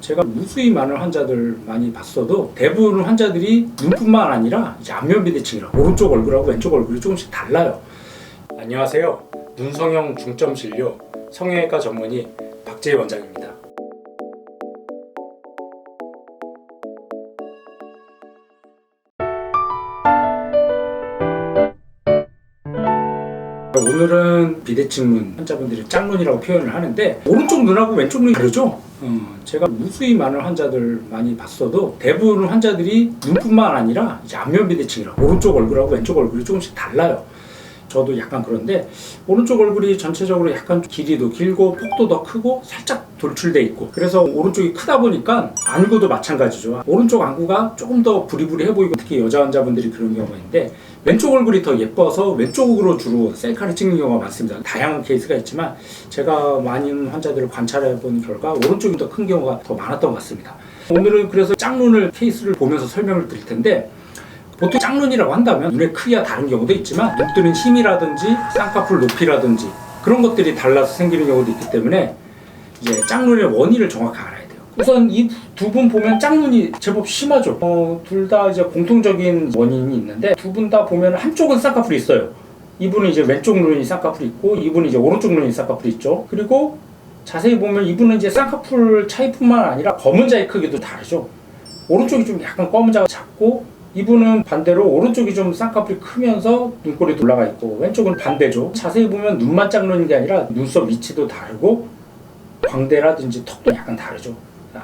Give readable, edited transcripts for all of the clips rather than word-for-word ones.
제가 무수히 많은 환자들 많이 봤어도 대부분 환자들이 눈뿐만 아니라 이제 안면 비대칭이라 오른쪽 얼굴하고 왼쪽 얼굴이 조금씩 달라요. 안녕하세요. 눈성형 중점 진료 성형외과 전문의 박재희 원장입니다. 오늘은 비대칭 눈 환자분들이 짝눈이라고 표현을 하는데 오른쪽 눈하고 왼쪽 눈이 다르죠? 제가 무수히 많은 환자들 많이 봤어도 대부분 환자들이 눈뿐만 아니라 이제 안면 비대칭이라 오른쪽 얼굴하고 왼쪽 얼굴이 조금씩 달라요. 저도 약간 그런데 오른쪽 얼굴이 전체적으로 약간 길이도 길고 폭도 더 크고 살짝 돌출돼 있고 그래서 오른쪽이 크다 보니까 안구도 마찬가지죠. 오른쪽 안구가 조금 더 부리부리해 보이고 특히 여자 환자분들이 그런 경우가 있는데 왼쪽 얼굴이 더 예뻐서 왼쪽으로 주로 셀카를 찍는 경우가 많습니다. 다양한 케이스가 있지만 제가 많은 환자들을 관찰해 본 결과 오른쪽이 더 큰 경우가 더 많았던 것 같습니다. 오늘은 그래서 짝눈을 케이스를 보면서 설명을 드릴 텐데 보통 짝눈이라고 한다면 눈의 크기가 다른 경우도 있지만 눈 뜨는 힘이라든지 쌍꺼풀 높이라든지 그런 것들이 달라서 생기는 경우도 있기 때문에 이제 짝눈의 원인을 정확히 알아야 돼요. 우선 이 두 분 보면 짝눈이 제법 심하죠. 둘 다 이제 공통적인 원인이 있는데 두 분 다 보면 한쪽은 쌍꺼풀이 있어요. 이분은 이제 왼쪽 눈이 쌍꺼풀이 있고 이분은 이제 오른쪽 눈이 쌍꺼풀이 있죠. 그리고 자세히 보면 이분은 이제 쌍꺼풀 차이뿐만 아니라 검은 자의 크기도 다르죠. 오른쪽이 좀 약간 검은 자가 작고 이분은 반대로 오른쪽이 좀 쌍꺼풀이 크면서 눈꼬리도 올라가 있고 왼쪽은 반대죠. 자세히 보면 눈만 짝눈인 게 아니라 눈썹 위치도 다르고 광대라든지 턱도 약간 다르죠.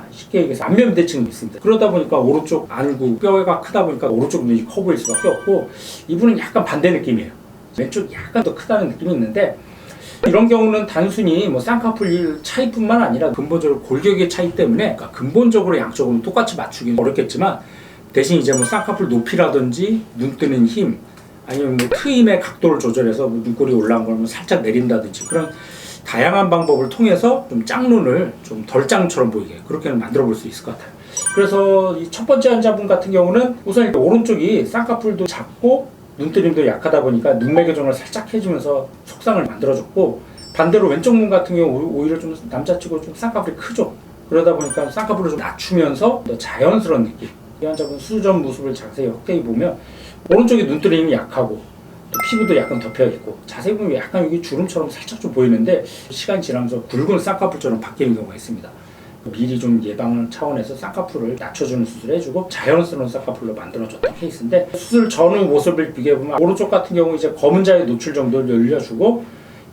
쉽게 얘기해서 안면 비대칭이 있습니다. 그러다 보니까 오른쪽 안구 뼈가 크다 보니까 오른쪽 눈이 커 보일 수밖에 없고 이분은 약간 반대 느낌이에요. 왼쪽이 약간 더 크다는 느낌이 있는데 이런 경우는 단순히 뭐 쌍꺼풀 차이뿐만 아니라 근본적으로 골격의 차이 때문에 그러니까 근본적으로 양쪽은 똑같이 맞추기 어렵겠지만 대신 이제 뭐 쌍꺼풀 높이라든지 눈 뜨는 힘 아니면 뭐 트임의 각도를 조절해서 뭐 눈꼬리 올라간 걸 뭐 살짝 내린다든지 그런 다양한 방법을 통해서 좀 짝눈을 좀 덜 짝눈처럼 보이게 그렇게는 만들어 볼 수 있을 것 같아요. 그래서 이 첫 번째 환자분 같은 경우는 우선 이렇게 오른쪽이 쌍꺼풀도 작고 눈뜨림도 약하다 보니까 눈매 교정을 살짝 해주면서 속상을 만들어줬고 반대로 왼쪽 눈 같은 경우 오히려 좀 남자치고 좀 쌍꺼풀이 크죠. 그러다 보니까 쌍꺼풀을 좀 낮추면서 더 자연스러운 느낌. 이 환자분 수술 전 모습을 자세히 확대해 보면 오른쪽이 눈뜨림이 약하고 또 피부도 약간 덮여있고 자세히 보면 약간 여기 주름처럼 살짝 좀 보이는데 시간이 지나면서 굵은 쌍꺼풀처럼 바뀌는 경우가 있습니다. 미리 좀 예방 차원에서 쌍꺼풀을 낮춰주는 수술을 해주고 자연스러운 쌍꺼풀로 만들어줬던 케이스인데 수술 전후 모습을 비교해보면 오른쪽 같은 경우 이제 검은 자의 노출 정도를 늘려주고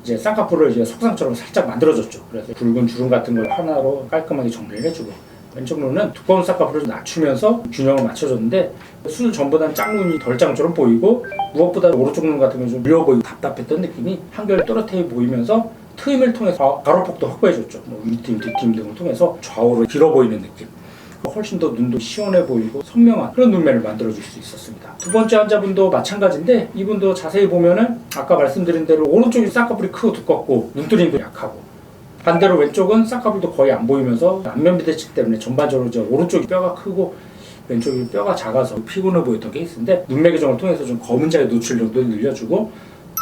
이제 쌍꺼풀을 이제 속상처럼 살짝 만들어줬죠. 그래서 굵은 주름 같은 걸 하나로 깔끔하게 정리를 해주고 왼쪽 눈은 두꺼운 쌍꺼풀을 낮추면서 균형을 맞춰줬는데 수술 전보다는 짝눈이 덜 짝눈처럼 보이고 무엇보다 오른쪽 눈 같은 경우는 좀 누워 보이고 답답했던 느낌이 한결 또렷해 보이면서 트임을 통해서 가로폭도 확보해줬죠. 뭐 윗트임, 뒷트임 등을 통해서 좌우로 길어 보이는 느낌 훨씬 더 눈도 시원해 보이고 선명한 그런 눈매를 만들어줄 수 있었습니다. 두 번째 환자분도 마찬가지인데 이분도 자세히 보면은 아까 말씀드린 대로 오른쪽이 쌍꺼풀이 크고 두껍고 눈뜨림도 약하고 반대로 왼쪽은 쌍꺼풀도 거의 안 보이면서 안면 비대칭 때문에 전반적으로 이제 오른쪽이 뼈가 크고 왼쪽이 뼈가 작아서 피곤해 보였던 케이스인데 눈매 교정을 통해서 좀 검은 자의 노출 정도를 늘려주고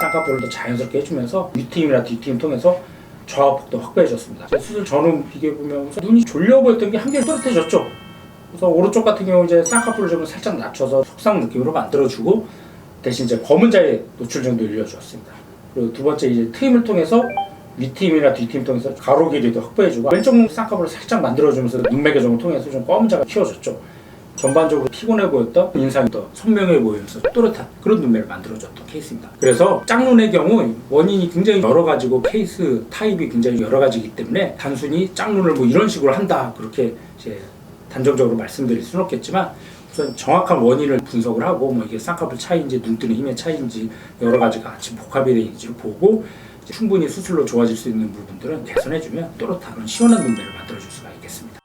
쌍꺼풀을 더 자연스럽게 해주면서 윗트임이나 뒷트임 통해서 좌우폭도 확보해줬습니다. 수술 전후 비교해보면 눈이 졸려 보였던 게 한결 또렷해졌죠. 그래서 오른쪽 같은 경우 이제 쌍꺼풀을 좀 살짝 낮춰서 속상 느낌으로 만들어주고 대신 이제 검은 자의 노출 정도를 늘려주었습니다. 그리고 두 번째 이제 트임을 통해서 윗트임이나 뒷트임 통해서 가로 길이도 확보해주고 왼쪽 쌍꺼풀을 살짝 만들어주면서 눈매 교정을 통해서 좀 검은 자가 키워줬죠. 전반적으로 피곤해 보였던 인상이 더 선명해 보이면서 또렷한 그런 눈매를 만들어줬던 케이스입니다. 그래서 짝눈의 경우 원인이 굉장히 여러 가지고 케이스 타입이 굉장히 여러 가지이기 때문에 단순히 짝눈을 뭐 이런 식으로 한다 그렇게 이제 단정적으로 말씀드릴 수는 없겠지만 우선 정확한 원인을 분석을 하고 뭐 이게 쌍꺼풀 차이인지 눈 뜨는 힘의 차이인지 여러 가지가 같이 복합이 되어 있는지를 보고 충분히 수술로 좋아질 수 있는 부분들은 개선해주면 또렷한 시원한 눈매를 만들어줄 수가 있겠습니다.